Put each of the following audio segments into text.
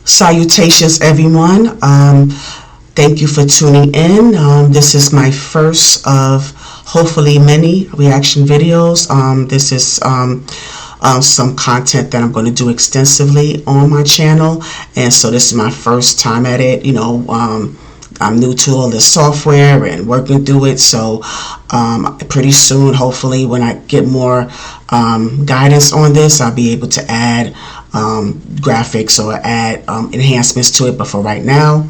Salutations, everyone. Thank you for tuning in. This is my first of hopefully many reaction videos. This is some content that I'm going to do extensively on my channel, and so this is my first time at it. I'm new to all this software and working through it, so pretty soon, hopefully, when I get more guidance on this, I'll be able to add graphics or add enhancements to it. But for right now,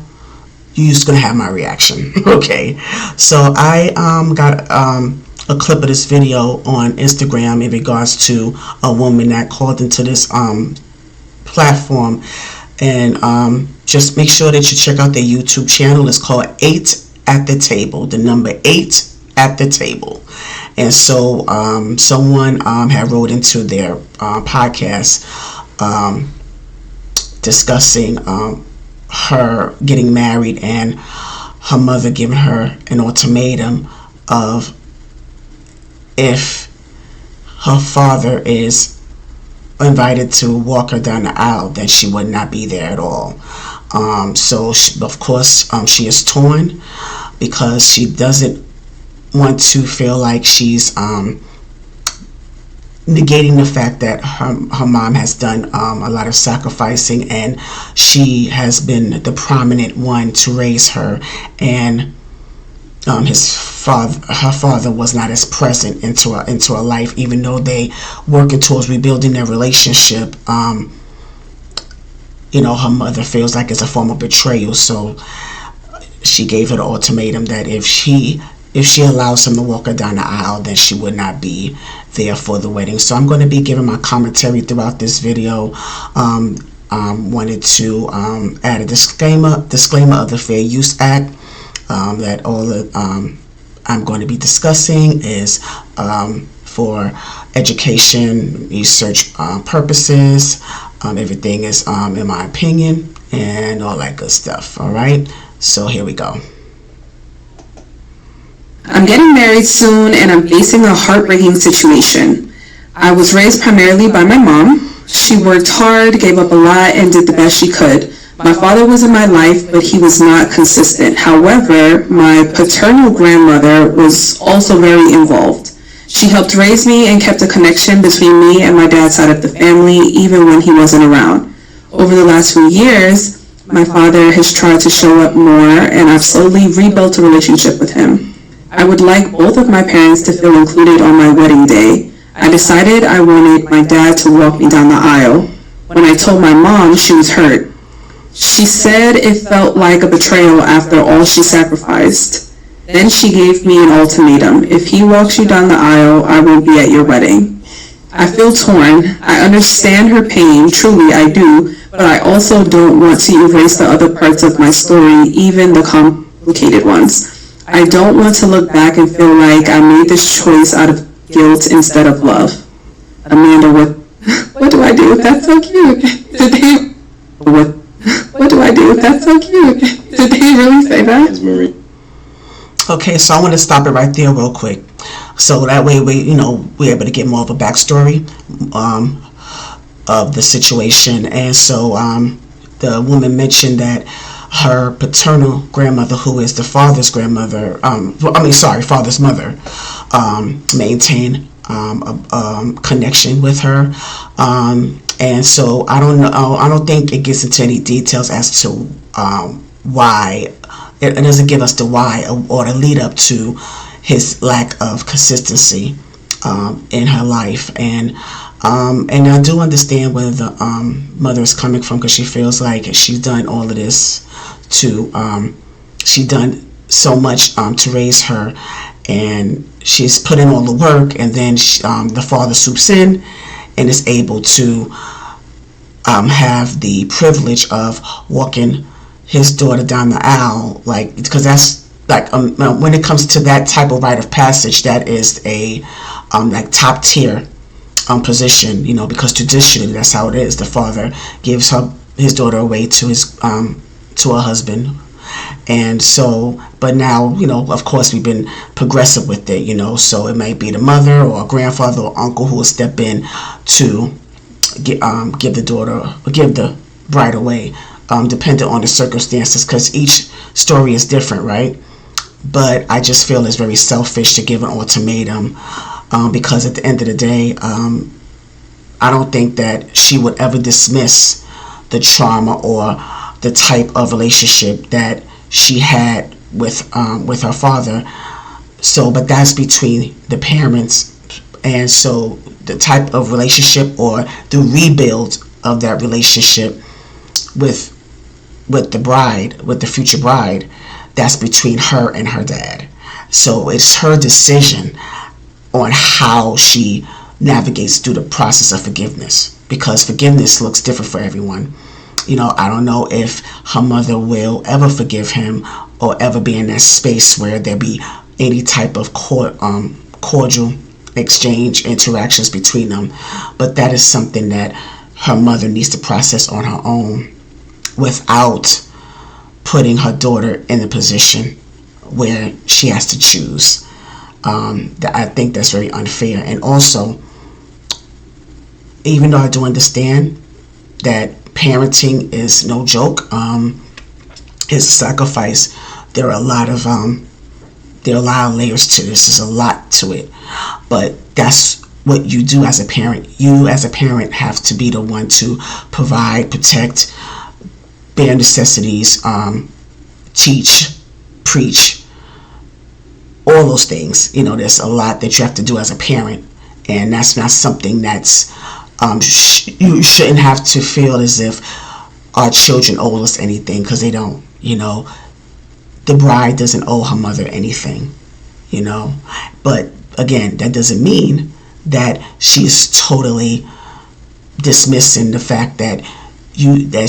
you're just gonna have my reaction. Okay, so I got a clip of this video on Instagram in regards to a woman that called into this platform, and just make sure that you check out their YouTube channel. It's called 8 at the Table, the number 8 at the Table. And so someone had wrote into their podcast discussing her getting married and her mother giving her an ultimatum of if her father is invited to walk her down the aisle, then she would not be there at all. So of course she is torn because she doesn't want to feel like she's negating the fact that her mom has done a lot of sacrificing, and she has been the prominent one to raise her, and her father was not as present into her life, even though they working towards rebuilding their relationship. Her mother feels like it's a form of betrayal, so she gave her the ultimatum that if she allows him to walk her down the aisle, then she would not be there for the wedding. So I'm going to be giving my commentary throughout this video. Wanted to add a disclaimer of the Fair Use Act, that all that I'm going to be discussing is for education, research purposes. Everything is in my opinion and all that good stuff. All right, so here we go. I'm getting married soon, and I'm facing a heartbreaking situation. I was raised primarily by my mom. She worked hard, gave up a lot, and did the best she could. My father was in my life, but he was not consistent. However, my paternal grandmother was also very involved. She helped raise me and kept a connection between me and my dad's side of the family, even when he wasn't around. Over the last few years, my father has tried to show up more, and I've slowly rebuilt a relationship with him. I would like both of my parents to feel included on my wedding day. I decided I wanted my dad to walk me down the aisle. When I told my mom, she was hurt. She said it felt like a betrayal after all she sacrificed. Then she gave me an ultimatum. If he walks you down the aisle, I won't be at your wedding. I feel torn. I understand her pain, truly I do, but I also don't want to erase the other parts of my story, even the complicated ones. I don't want to look back and feel like I made this choice out of guilt instead of love. Amanda, what do I do? That's so cute. What do I do? That's so cute. Did they really say that? Okay, so I want to stop it right there real quick, so that way we're able to get more of a backstory of the situation. And so the woman mentioned that her paternal grandmother, who is the father's grandmother, father's mother, maintained a connection with her. And so I don't know. I don't think it gets into any details as to why. It doesn't give us the why or the lead up to his lack of consistency in her life. And I do understand where the mother is coming from, because she feels like she's done all of this she's done so much to raise her, and she's put in all the work, and then the father swoops in and is able to have the privilege of walking his daughter down the aisle, because that's like when it comes to that type of rite of passage, that is a top tier position, because traditionally that's how it is. The father gives his daughter away to her husband, and so, but now of course we've been progressive with it, so it might be the mother or a grandfather or uncle who will step in to give the bride away depending on the circumstances, because each story is different, right? But I just feel it's very selfish to give an ultimatum, because at the end of the day, I don't think that she would ever dismiss the trauma or the type of relationship that she had with her father. So, but that's between the parents, and so the type of relationship or the rebuild of that relationship with the bride, with the future bride, that's between her and her dad. So it's her decision on how she navigates through the process of forgiveness, because forgiveness looks different for everyone. I don't know if her mother will ever forgive him or ever be in that space where there be any type of cordial exchange, interactions between them. But that is something that her mother needs to process on her own, without putting her daughter in a position where she has to choose. I think that's very unfair. And also, even though I do understand that parenting is no joke, it's a sacrifice. There are a lot of layers to this. There's a lot to it, but that's what you do as a parent. You as a parent have to be the one to provide, protect, bare necessities, teach, preach, all those things. There's a lot that you have to do as a parent, and that's not something that's you shouldn't have to feel as if our children owe us anything, because they don't. The bride doesn't owe her mother anything, but again, that doesn't mean that she's totally dismissing the fact that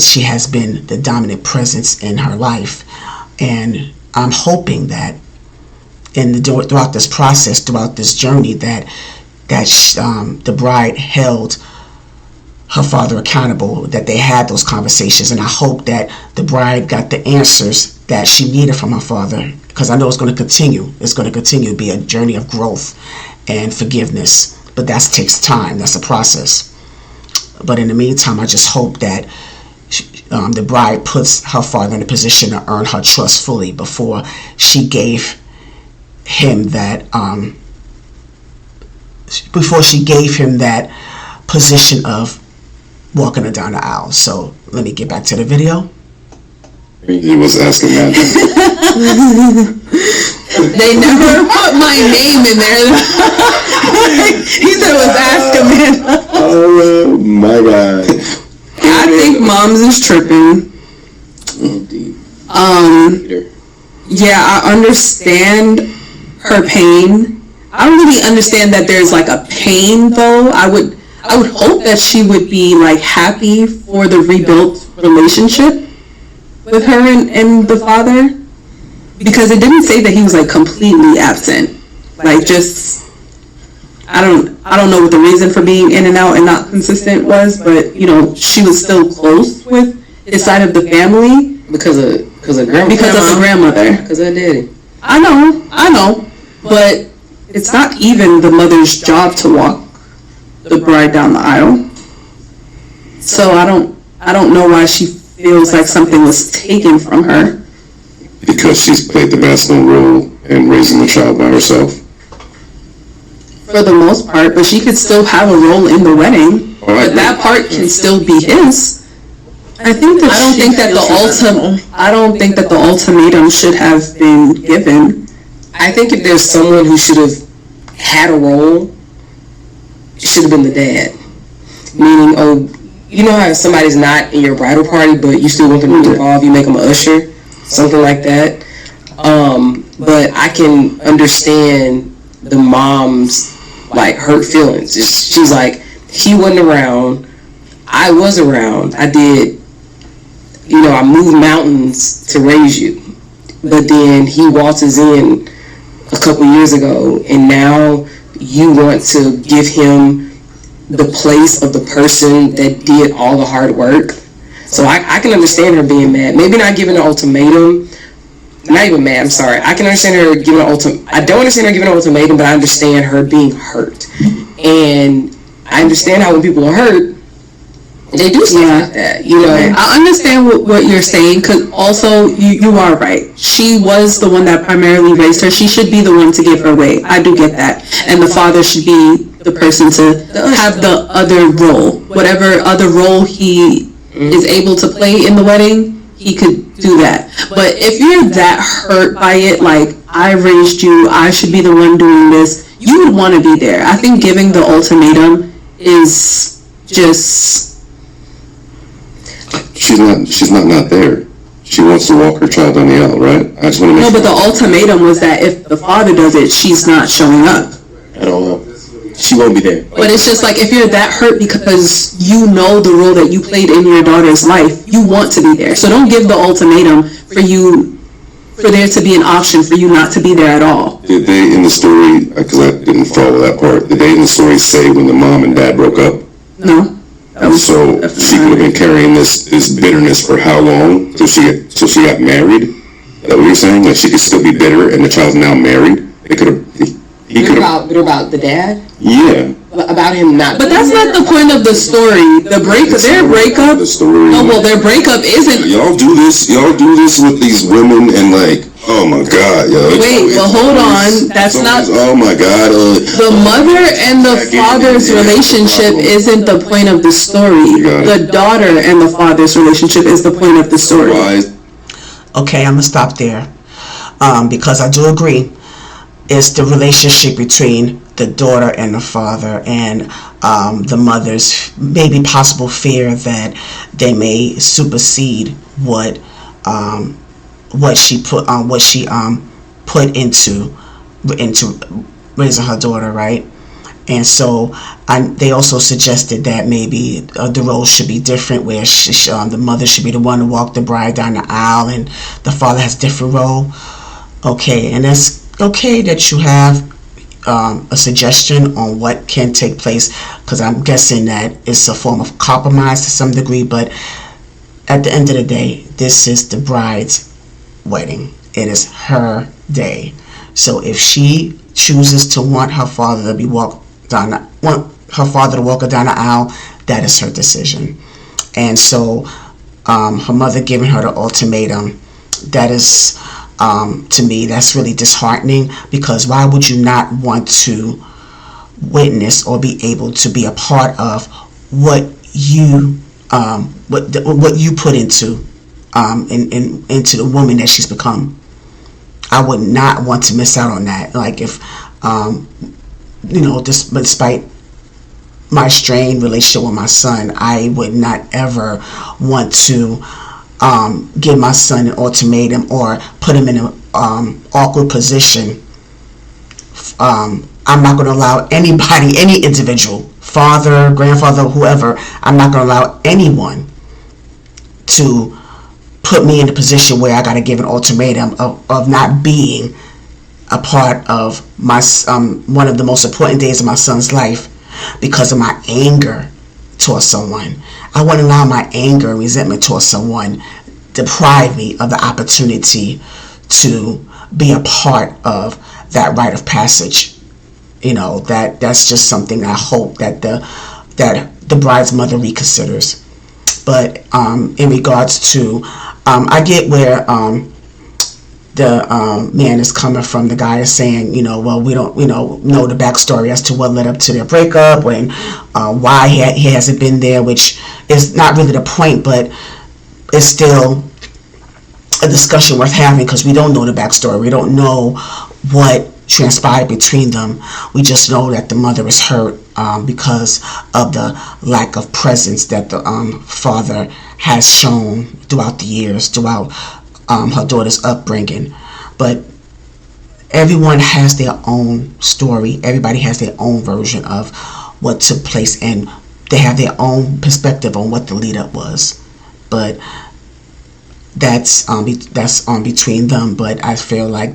she has been the dominant presence in her life. And I'm hoping that throughout this process, throughout this journey, that the bride held her father accountable, that they had those conversations, and I hope that the bride got the answers that she needed from her father, because I know it's going to continue. It's going to continue to be a journey of growth and forgiveness, but that takes time. That's a process. But in the meantime, I just hope that the bride puts her father in a position to earn her trust fully before she gave him that position of walking her down the aisle. So let me get back to the video. He was asking that. They never put my name in there. He said it was asking me. Oh my God. I think moms is tripping. Yeah, I understand her pain. I don't really understand that there's like a pain though. I would hope that she would be like happy for the rebuilt relationship with her and the father, because it didn't say that he was like completely absent. Like, just I don't know what the reason for being in and out and not consistent was, but she was still close with his side of the family because of the grandmother. Because of daddy. I know, but it's not even the mother's job to walk the bride down the aisle. So I don't know why she feels like something was taken from her. Because she's played the masculine role in raising the child by herself. For the most part, but she could still have a role in the wedding. But that part can still be his. I don't think that the ultimatum should have been given. I think if there's someone who should have had a role, it should have been the dad. Meaning, you know how somebody's not in your bridal party, but you still want them to be involved, you make them an usher, something like that. But I can understand the mom's like hurt feelings. She's like, he wasn't around, I was around, I did, I moved mountains to raise you. But then he waltzes in a couple years ago, and now you want to give him the place of the person that did all the hard work. So I can understand her being mad. Maybe not giving an ultimatum. Not even mad, I'm sorry. I can understand her giving an ultimatum. I don't understand her giving an ultimatum, but I understand her being hurt. And I understand how when people are hurt, They do stuff Yeah. like that, you know. I understand what you're saying, because also you are right. She was the one that primarily raised her. She should be the one to give her way. I do get that. And the father should be the person to have the other role. Whatever other role he is able to play in the wedding, he could do that. But if you're that hurt by it, like, I raised you, I should be the one doing this, you would want to be there. I think giving the ultimatum is just... She's not there. She wants to walk her child down the aisle, right? I just want to make No, sure. but the ultimatum was that if the father does it, she's not showing up. I don't know. She won't be there. But it's just like, if you're that hurt because you know the role that you played in your daughter's life, you want to be there. So don't give the ultimatum for there to be an option for you not to be there at all. Did they in the story, because I didn't follow that part, did they in the story say when the mom and dad broke up? No? So she could have been carrying this bitterness for how long? Till she got married? Is that what you're saying? Like she could still be bitter and the child's now married? He could have... Bitter about the dad? Yeah. About him not... But that's not the point of the story. Their breakup... The story. No, well, their breakup isn't... Y'all do this with these women and like, oh my God, yo. Wait, well, hold on. That's not... Oh my God. The mother and the father's relationship isn't the point of the story. The daughter and the father's relationship is the point of the story. Okay, I'm gonna stop there, because I do agree. It's the relationship between the daughter and the father, and the mother's maybe possible fear that they may supersede what she put into raising her daughter, right? And so they also suggested that maybe the roles should be different, where the mother should be the one to walk the bride down the aisle, and the father has a different role. Okay, and that's okay that you have a suggestion on what can take place, because I'm guessing that it's a form of compromise to some degree, but at the end of the day, this is the bride's wedding. It is her day. So if she chooses to want her father to walk her down the aisle, that is her decision. And so her mother giving her the ultimatum, that is, to me, that's really disheartening, because why would you not want to witness or be able to be a part of what you put into into the woman that she's become? I would not want to miss out on that. Like, if despite my strained relationship with my son, I would not ever want to give my son an ultimatum or put him in an awkward position. I'm not going to allow anybody, any individual, father, grandfather, whoever, I'm not going to allow anyone to put me in a position where I got to give an ultimatum of not being a part of my one of the most important days of my son's life because of my anger towards someone. I wouldn't allow my anger and resentment towards someone deprive me of the opportunity to be a part of that rite of passage. That's just something I hope that the bride's mother reconsiders. But in regards to, I get where the man is coming from. The guy is saying, well, we don't, know the backstory as to what led up to their breakup and why he hasn't been there, which is not really the point, but it's still a discussion worth having, because we don't know the backstory. We don't know what transpired between them. We just know that the mother is hurt because of the lack of presence that the father has shown throughout the years, throughout her daughter's upbringing. But everyone has their own story. Everybody has their own version of what took place, and they have their own perspective on what the lead up was. But that's between them. But I feel like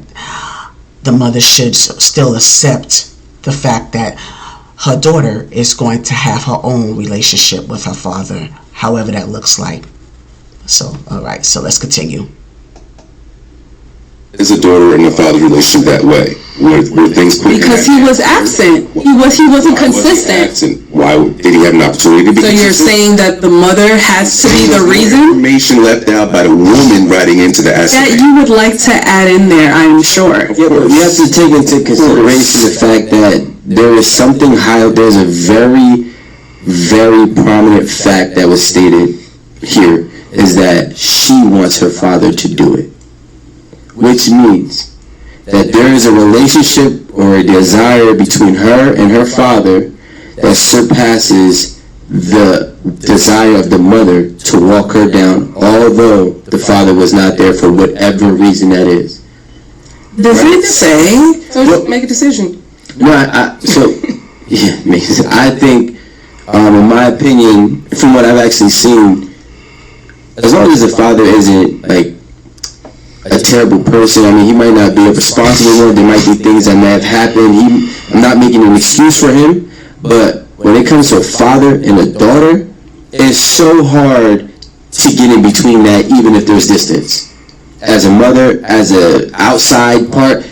the mother should still accept the fact that her daughter is going to have her own relationship with her father, however that looks like. So, all right, so let's continue. is a daughter and a father relationship that way? Were things put Because he was absent. He wasn't consistent. Why did he have an opportunity to be So you're consistent? saying that the mother has to be the reason? Information left out by the woman writing into the That estimate. you would like to add in there, I'm sure. Yeah, but we have to take into consideration the fact that there is something high. There's a very, very prominent fact that was stated here is that she wants her father to do it, which means that there is a relationship or a desire between her and her father that surpasses the desire of the mother to walk her down, although the father was not there for whatever reason that is. Does it say? So just make a decision. No, yeah, I think, in my opinion, from what I've actually seen, as long as the father isn't like a terrible person, I mean, he might not be a responsible one. There might be things that may have happened. I'm not making an excuse for him, but when it comes to a father and a daughter, it's so hard to get in between that, even if there's distance. As a mother, as a outside party,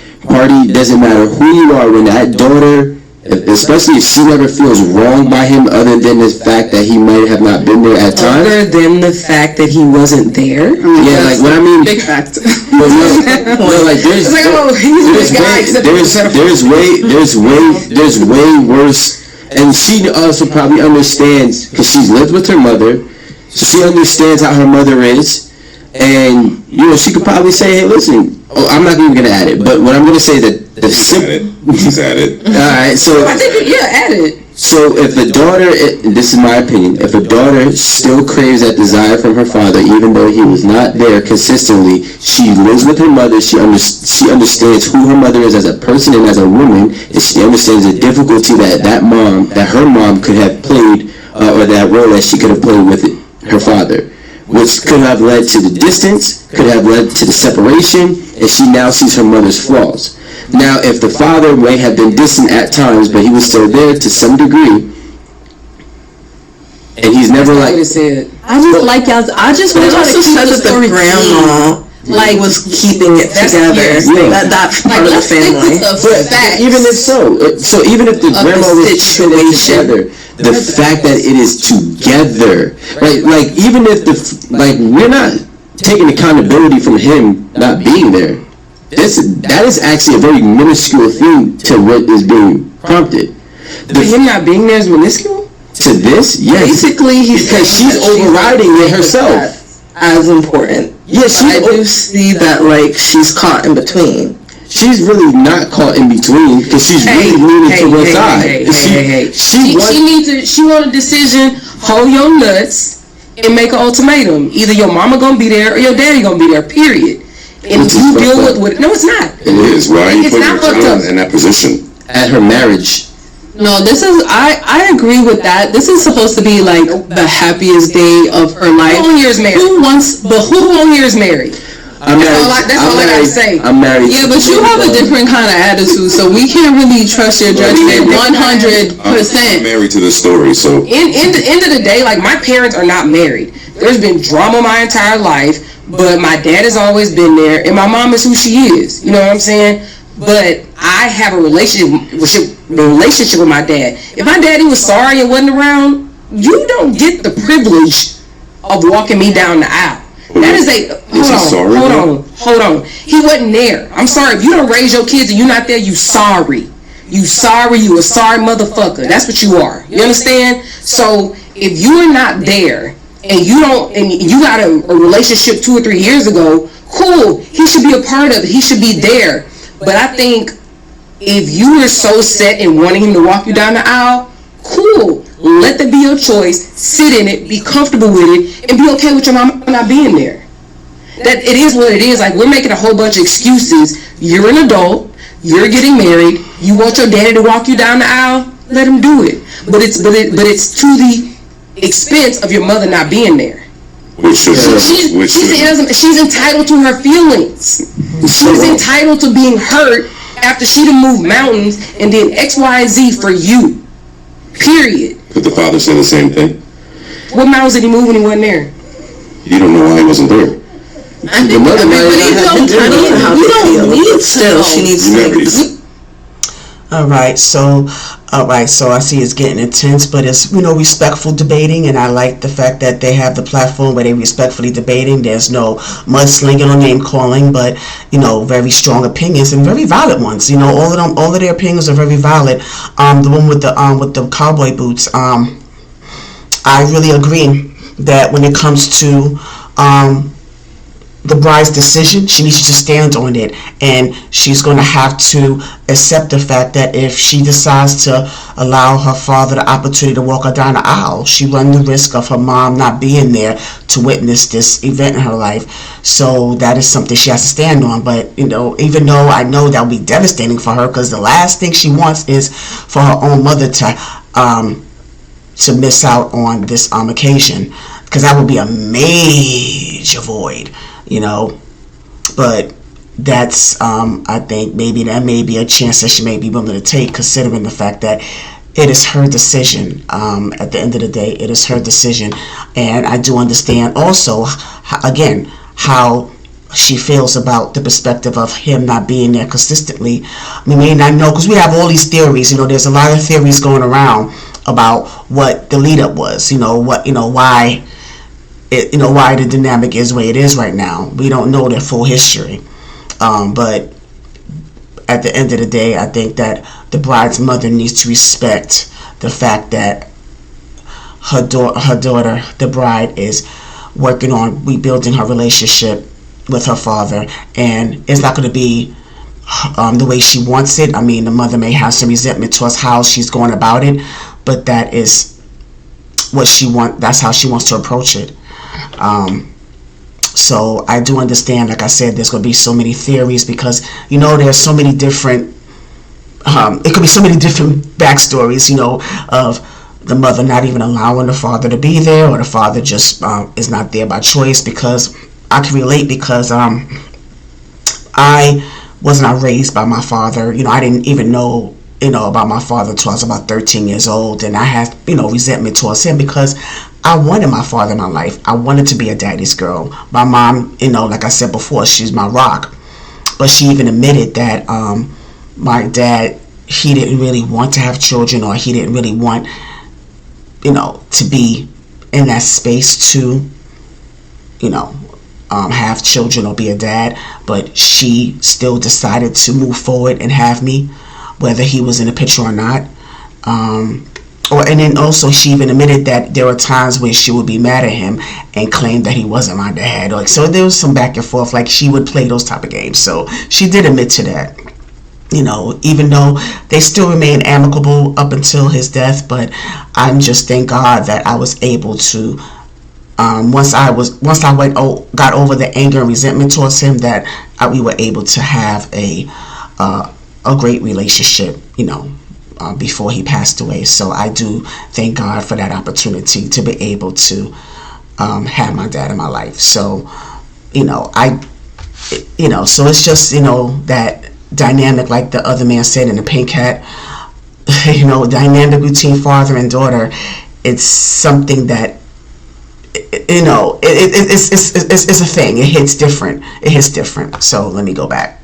doesn't matter who you are. When that daughter, especially if she never feels wronged by him, other than the fact that he might have not been there at times. Other than the fact that he wasn't there. Yeah, like what I mean. Big fact. No, like there's way worse, and she also probably understands because she's lived with her mother, so she understands how her mother is, and she could probably say, hey, listen, I'm not even gonna add it, but what I'm gonna say that the He's at it. all right, so I think, add it. So if the daughter, this is my opinion, if a daughter still craves that desire from her father, even though he was not there consistently, she lives with her mother, she understands who her mother is as a person and as a woman, and she understands the difficulty that her mom could have played, or that role that she could have played with her father, which could have led to the distance, could have led to the separation, and she now sees her mother's flaws. Now, if the father may have been distant at times, but he was still there to some degree, and he's never like. I just want y'all to keep said the that the story grandma was keeping it together. That part of the family. But even if so even if the grandma was keeping it together, the fact that it is together, right? Like even if we're not taking accountability from him not being there. That is actually a very minuscule thing to what is being prompted. But him not being there is minuscule? To this, yes. Basically, Because she's overriding it herself. as important. Yeah, I do see that she's caught in between. She's really not caught in between because she's really leaning to one side. She want a decision, hold your nuts, and make an ultimatum. Either your mama gonna be there or your daddy gonna be there, period. And you deal with it. No, it's not. It is. Why are you It's putting not your fucked child up. in that position? At her marriage. No, I agree with that. This is supposed to be like the happiest day of her life. Who on here is married? Who on here is married? I'm married. That's all I gotta say. I'm married. Yeah, but you have a different kind of attitude, so we can't really trust your judgment 100%. I'm married to this story, so. In the end of the day, my parents are not married. There's been drama my entire life, but my dad has always been there, and my mom is who she is. You know what I'm saying? But I have a relationship with my dad. If my daddy was sorry and wasn't around, you don't get the privilege of walking me down the aisle. That is hold on. He wasn't there. I'm sorry. If you don't raise your kids and you're not there, you sorry. You a sorry motherfucker. That's what you are. You understand? So if you are not there and you got a relationship 2 or 3 years ago, cool. He should be a part of it. He should be there. But I think if you are so set in wanting him to walk you down the aisle, cool. Let that be your choice. Sit in it. Be comfortable with it. And be okay with your mama not being there. That it is what it is. We're making a whole bunch of excuses. You're an adult. You're getting married. You want your daddy to walk you down the aisle? Let him do it. But it's to the expense of your mother not being there. She's entitled to her feelings. She's entitled to being hurt after she done moved mountains and did X, Y, Z for you. Period. Could the father say the same thing? What mountains did he move when he wasn't there? You don't know why he wasn't there. I think, But you don't need Still, she needs to. All right, so I see it's getting intense, but it's, respectful debating, and I like the fact that they have the platform where they respectfully debating. There's no mudslinging or name calling, but very strong opinions and very valid ones. All of their opinions are very valid. The one with the cowboy boots, I really agree that when it comes to the bride's decision, she needs to stand on it, and she's going to have to accept the fact that if she decides to allow her father the opportunity to walk her down the aisle, she runs the risk of her mom not being there to witness this event in her life. So that is something she has to stand on. But even though I know that will be devastating for her, because the last thing she wants is for her own mother to miss out on this occasion, because that would be a major void. But that's I think maybe that may be a chance that she may be willing to take, considering the fact that it is her decision. At the end of the day, it is her decision, and I do understand also again how she feels about the perspective of him not being there consistently. We may not know, because we have all these theories. There's a lot of theories going around about what the lead up was. Why. Why the dynamic is the way it is right now. We don't know their full history. But at the end of the day, I think that the bride's mother needs to respect the fact that her daughter, the bride, is working on rebuilding her relationship with her father. And it's not going to be the way she wants it. I mean, the mother may have some resentment towards how she's going about it, but that is what she wants. That's how she wants to approach it. So I do understand, like I said, there's going to be so many theories, because there's so many different it could be so many different backstories, of the mother not even allowing the father to be there, or the father just is not there by choice. Because I can relate, because I was not raised by my father. I didn't even know about my father until I was about 13 years old, and I had resentment towards him, because I wanted my father in my life. I wanted to be a daddy's girl. My mom, like I said before, she's my rock, but she even admitted that my dad, he didn't really want to have children, or he didn't really want to be in that space to have children or be a dad. But she still decided to move forward and have me, whether he was in the picture or not. And then also she even admitted that there were times when she would be mad at him and claim that he wasn't my dad. So there was some back and forth, like she would play those type of games. So she did admit to that, even though they still remain amicable up until his death. But I'm just thank God that I was able to, once I got over the anger and resentment towards him, that we were able to have a great relationship, before he passed away. So I do thank God for that opportunity to be able to have my dad in my life. So, so it's just, that dynamic, like the other man said in the Pink Hat, dynamic between father and daughter. It's something that, it's a thing. It hits different. So let me go back.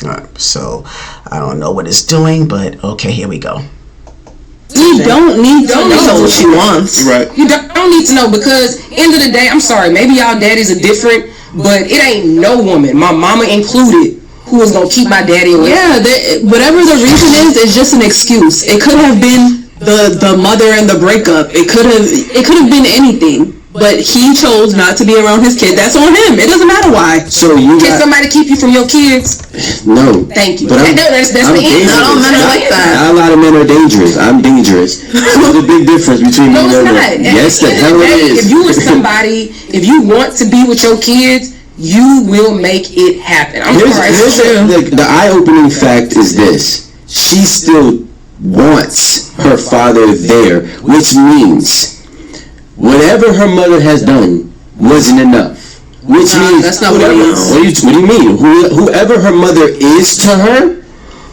Alright, so I don't know what it's doing, but okay, here we go. You don't need to know what she wants. Right. You don't need to know, because end of the day, I'm sorry, maybe y'all daddies are different, but it ain't no woman, my mama included, who is gonna keep my daddy away. Yeah, whatever the reason is, it's just an excuse. It could have been the mother and the breakup. It could have been anything. But he chose not to be around his kid. That's on him. It doesn't matter why. So you Can somebody keep you from your kids? No. Thank you. But That's I'm the end. dangerous. No, men are like that. Not a lot of men are dangerous. I'm dangerous. There's a big difference between No, me it's and not. Yes, the hell it is. If you were somebody, if you want to be with your kids, you will make it happen. I'm sorry. The eye-opening fact is this. She still wants her father there, which means whatever her mother has done wasn't enough. Which means that's not what it is. What do you mean? Whoever her mother is to her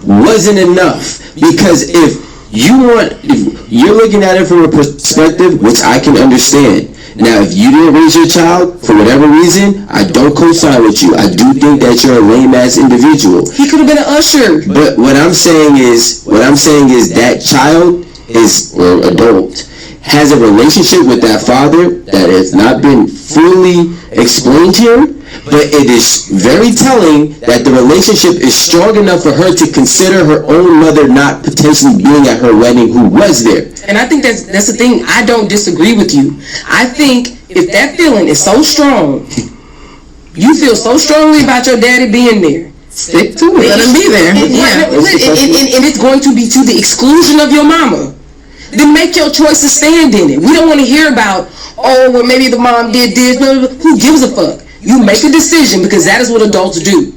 wasn't enough. Because if you're looking at it from a perspective which I can understand. Now, if you didn't raise your child for whatever reason, I don't co-sign with you. I do think that you're a lame ass individual. He could have been an usher. But what I'm saying is that child or adult has a relationship with that father that has not been fully explained here, but it is very telling that the relationship is strong enough for her to consider her own mother not potentially being at her wedding, who was there. And I think that's the thing. I don't disagree with you. I think if that feeling is so strong, you feel so strongly about your daddy being there, stick to it. Let him be there. Yeah. And it's going to be to the exclusion of your mama. Then make your choice to stand in it. We don't want to hear about, oh, well, maybe the mom did this. Who gives a fuck? You make a decision, because that is what adults do.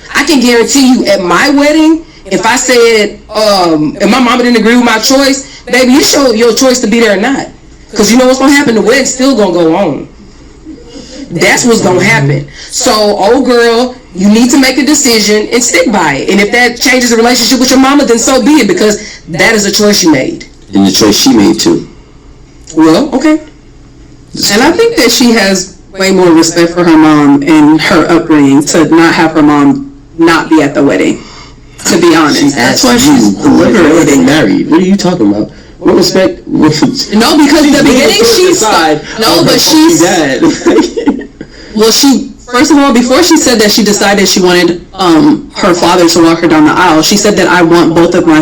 I can guarantee you, at my wedding, if I said, if my mama didn't agree with my choice, baby, it's your choice to be there or not. Because you know what's going to happen? The wedding's still going to go on. That's what's going to happen. So, old girl, you need to make a decision and stick by it. And if that changes the relationship with your mama, then so be it, because that is a choice you made. And the choice she made too. Well, okay. And I think that she has way more respect for her mom and her upbringing to not have her mom not be at the wedding. To be honest, that's why she's deliberately getting married. What are you talking about? What respect? No, because in the beginning she's well, she first of all, before she said that she decided she wanted her father to walk her down the aisle, she said that I want both of my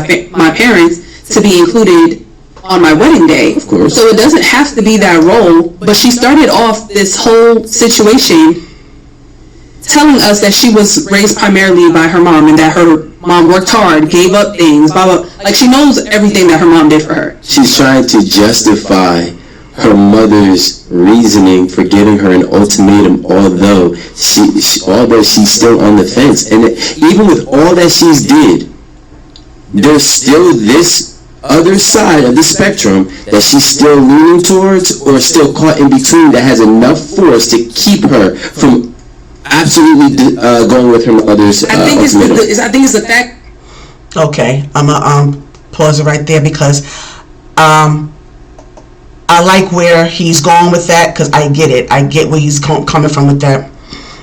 parents to be included on my wedding day. Of course. So it doesn't have to be that role, but she started off this whole situation telling us that she was raised primarily by her mom and that her mom worked hard, gave up things, blah, blah. Like, she knows everything that her mom did for her. She's trying to justify her mother's reasoning for giving her an ultimatum, although she's still on the fence. And even with all that she's did, there's still this other side of the spectrum that she's still leaning towards or still caught in between, that has enough force to keep her from absolutely going with her mother's I think it's the fact. Okay, I'm gonna pause it right there, because I like where he's going with that, because I get it. I get where he's coming from with that.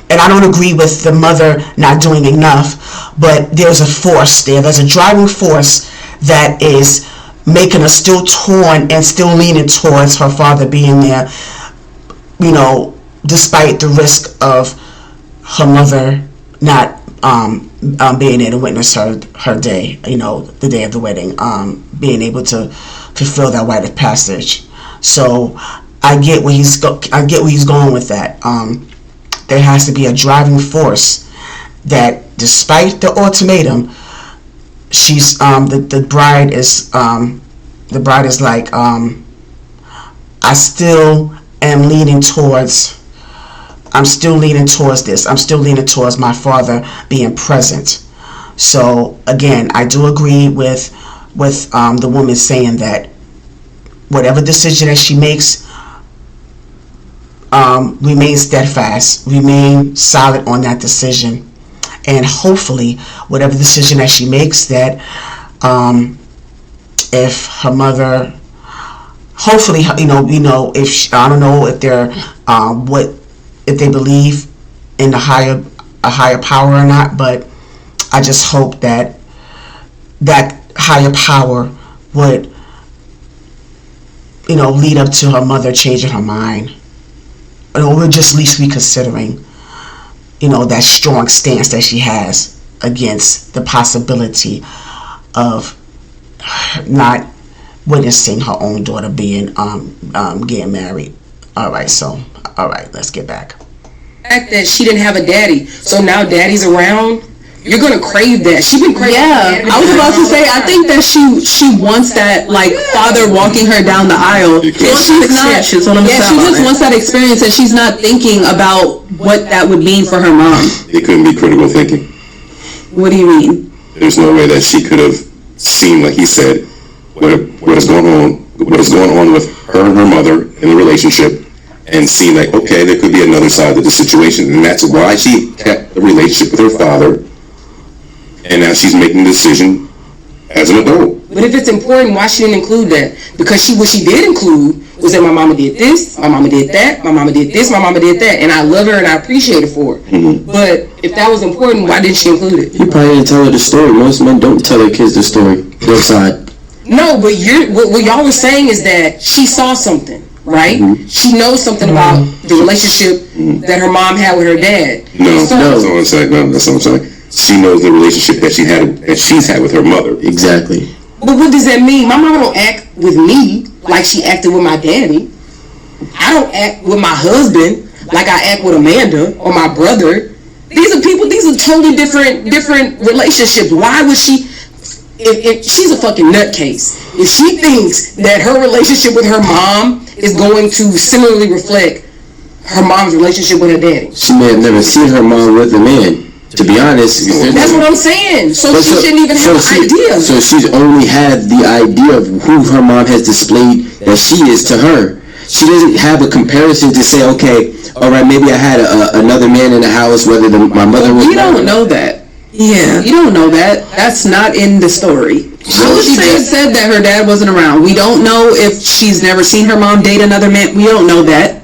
And I don't agree with the mother not doing enough, but there's a force there. There's a driving force that is making her still torn and still leaning towards her father being there, you know, despite the risk of her mother not being there to witness her day, you know, the day of the wedding, being able to fulfill that rite of passage. So I get where he's going with that. There has to be a driving force that, despite the ultimatum, she's the bride is like, I still am leaning towards. I'm still leaning towards this. I'm still leaning towards my father being present. So again, I do agree with the woman saying that whatever decision that she makes, remain steadfast, remain solid on that decision, and hopefully whatever decision that she makes, that if her mother, hopefully, if she, I don't know if they're if they believe in a higher power or not, but I just hope that that higher power would, lead up to her mother changing her mind, or just at least reconsidering, that strong stance that she has against the possibility of not witnessing her own daughter being getting married. All right, let's get back. The fact that she didn't have a daddy, so now daddy's around, you're gonna crave that. She been craving. Yeah, I was about to say, I think that she wants that, like, father walking her down the aisle. And she's not. She just wants that experience, and she's not thinking about what that would mean for her mom. It couldn't be critical thinking. What do you mean? There's no way that she could have seen, like he said, what is going on with her and her mother in the relationship, and seen like, okay, there could be another side to the situation, and that's why she kept the relationship with her father. And now she's making the decision as an adult. But if it's important, why she didn't include that? Because what she did include was that my mama did this, my mama did that, my mama did this, my mama did that, and I love her and I appreciate her for it. But if that was important, why didn't she include it? You probably didn't tell her the story. Most men don't tell their kids the story. Their side. No, but what y'all were saying is that she saw something, right? She knows something about the relationship that her mom had with her dad. No, So- that's what I'm saying. No, that's what I'm saying. She knows the relationship that she's had with her mother. Exactly. But what does that mean? My mama don't act with me like she acted with my daddy. I don't act with my husband like I act with Amanda or my brother. These are people. These are totally different relationships. Why would she? If she's a fucking nutcase, if she thinks that her relationship with her mom is going to similarly reflect her mom's relationship with her daddy, She may have never seen her mom with a man. To be honest, that's what I'm saying. So she shouldn't even have an idea. So she's only had the idea of who her mom has displayed that she is to her. She doesn't have a comparison to say, okay, all right, maybe I had another man in the house, whether my mother was. We don't know that. Yeah. You don't know that. That's not in the story. She just said that her dad wasn't around. We don't know if she's never seen her mom date another man. We don't know that.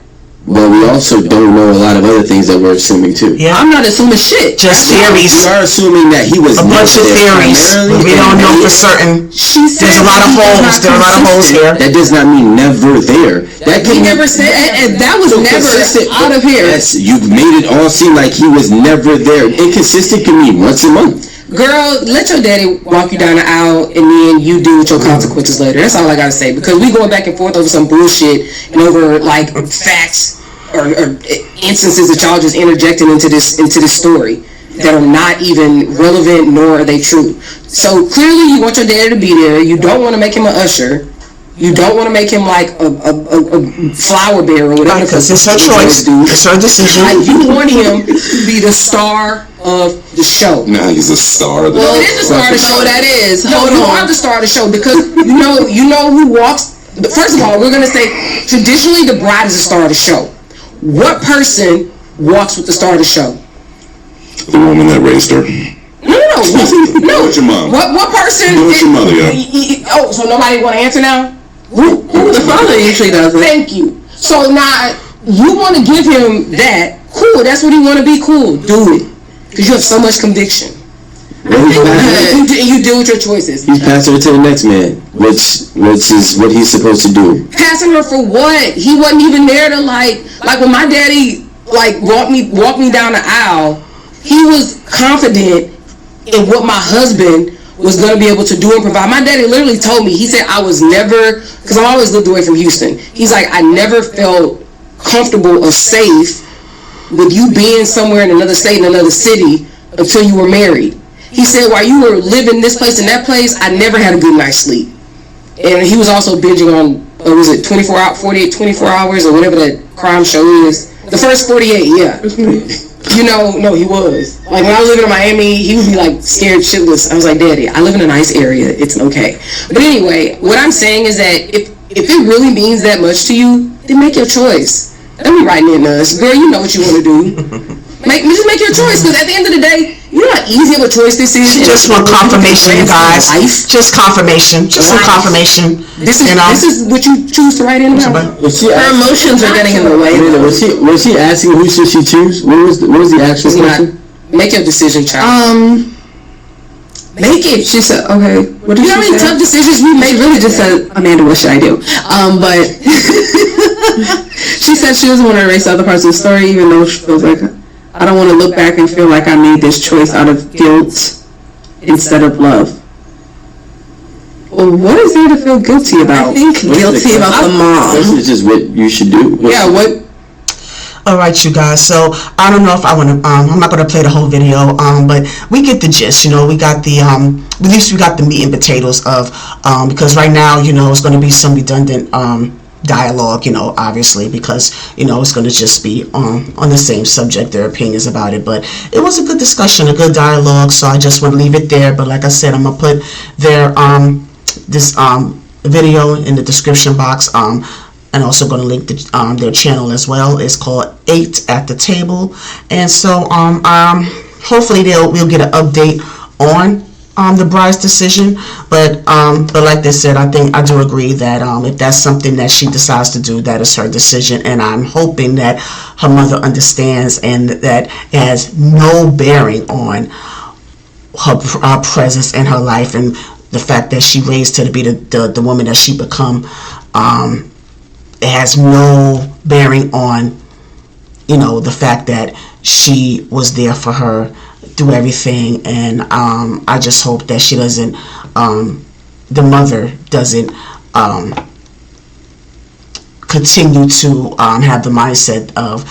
But we also don't know a lot of other things that we're assuming too. Yeah. I'm not assuming shit. Just We theories. are assuming that he was A bunch of never there theories. primarily, We don't know for certain. She said There's a lot of he's holes. not There are a lot of holes consistent. here. That does not mean never there. That He can never said, and that was So never consistent, out of here. Yes, you've made it all seem like he was never there. Inconsistent can mean once a month. Girl, let your daddy walk you down the aisle and then you deal with your consequences later. That's all I gotta say. Because we going back and forth over some bullshit and over like facts or instances that y'all just interjecting into this story that are not even relevant nor are they true. So clearly you want your daddy to be there. You don't want to make him an usher. You don't want to make him like a flower bearer or whatever. Because it's her choice. It's her decision. Like, you want him to be the star of the show. Now he's a star. Well, it is the star of the show. That is. No, you are the star of the show because you know who walks. First of all, we're gonna say traditionally the bride is the star of the show. What person walks with the star of the show? The woman that raised her. No. What's your mom? What person? What's your mother, yeah? Oh, so nobody want to answer now? Who The father usually does it. Thank you. So now you want to give him that. Cool. That's what he want to be. Cool. Do it. Because you have so much conviction. Well, You deal with your choices. he's passing her to the next man, which is what he's supposed to do. Passing her for what? He wasn't even there to like when my daddy like walked me down the aisle. He was confident in what my husband was going to be able to do and provide. My daddy literally told me, he said, I was never, because I always lived away from Houston. He's like, I never felt comfortable or safe with you being somewhere in another state, in another city until you were married. He said, while you were living this place and that place, I never had a good night's sleep. And he was also binging on, was it 24 hours or whatever that crime show is. The first 48, yeah. No, he was. Like when I was living in Miami, he would be like scared shitless. I was like, Daddy, I live in a nice area. It's okay. But anyway, what I'm saying is that if it really means that much to you, then make your choice. Don't be writing in us. Girl, you know what you want to do. Just make your choice, because at the end of the day, you know how easy of a choice this is. Just want confirmation, you guys. Life. Just confirmation. Just some confirmation. This is what you choose to write in about. Her emotions are getting in the way. Was he asking who should she choose? What was the actual It's not. question? Make your decision, child. Make it. She said, okay. What did You know how she many say? tough decisions we make? She really just said, Amanda, what should I do? But she said she doesn't want to erase the other person's story, even though she feels like, I don't want to look back and feel like I made this choice out of guilt instead of love. Well, what is there to feel guilty about? I think guilty about the mom. This is just what you should do. Yeah, what? All right, you guys. So I don't know if I want to. I'm not going to play the whole video. But we get the gist. We got the. At least we got the meat and potatoes of. Because right now, it's going to be some redundant dialogue. Obviously, because it's going to just be on the same subject, their opinions about it. But it was a good discussion, a good dialogue. So I just want to leave it there. But like I said, I'm gonna put their this video in the description box. And also going to link their channel as well. It's called 8 at the Table. And so hopefully we'll get an update on the bride's decision, but like they said, I do agree that if that's something that she decides to do, that is her decision, and I'm hoping that her mother understands and that it has no bearing on her presence in her life and the fact that she raised her to be the woman that she become. It has no bearing on, the fact that she was there for her through everything, and I just hope that she doesn't, the mother doesn't continue to have the mindset of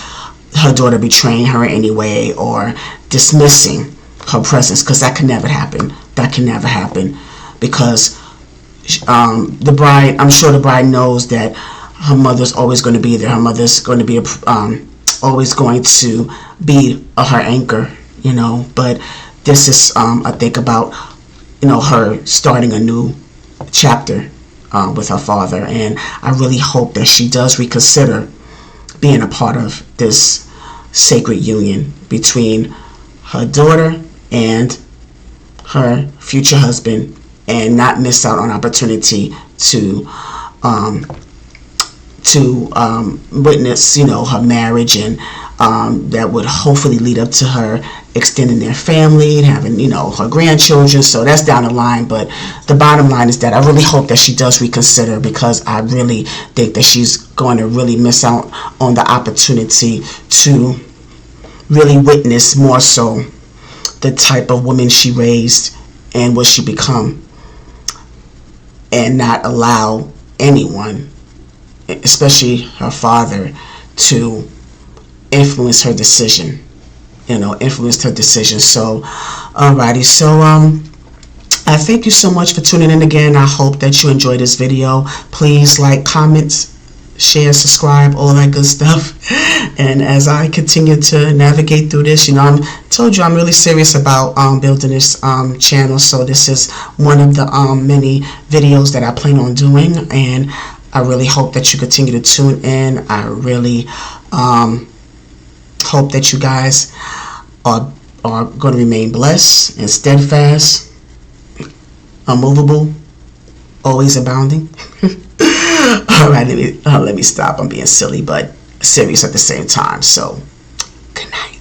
her daughter betraying her in any way or dismissing her presence, because that can never happen. That can never happen, because the bride, I'm sure the bride knows that her mother's always going to be there. Her mother's going to be always going to be her anchor, but this is I think about her starting a new chapter with her father, and I really hope that she does reconsider being a part of this sacred union between her daughter and her future husband, and not miss out on opportunity to witness, her marriage, and that would hopefully lead up to her extending their family and having, her grandchildren. So that's down the line. But the bottom line is that I really hope that she does reconsider, because I really think that she's going to really miss out on the opportunity to really witness more so the type of woman she raised and what she become, and not allow anyone, especially her father, to influence her decision. So, alrighty. So, I thank you so much for tuning in again. I hope that you enjoyed this video. Please like, comment, share, subscribe, all that good stuff. And as I continue to navigate through this, I told you I'm really serious about building this channel. So this is one of the many videos that I plan on doing, and I really hope that you continue to tune in. I really hope that you guys are going to remain blessed and steadfast, unmovable, always abounding. All right, let me stop. I'm being silly, but serious at the same time. So, good night.